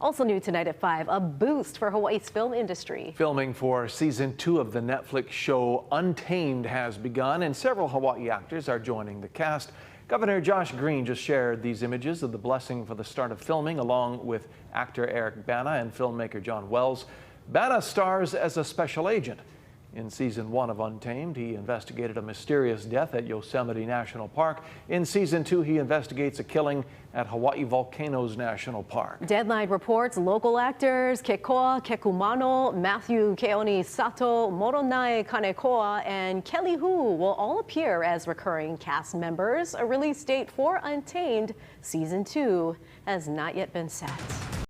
Also new tonight at 5, a boost for Hawaii's film industry. Filming for season 2 of the Netflix show Untamed has begun, and several Hawaii actors are joining the cast. Governor Josh Green just shared these images of the blessing for the start of filming, along with actor Eric Bana and filmmaker John Wells. Bana stars as a special agent. In season 1 of Untamed, he investigated a mysterious death at Yosemite National Park. In season 2, he investigates a killing at Hawaii Volcanoes National Park. Deadline reports local actors Kekoa Kekumano, Matthew Keoni Sato, Moronai Kanekoa, and Kelly Hu will all appear as recurring cast members. A release date for Untamed season 2 has not yet been set.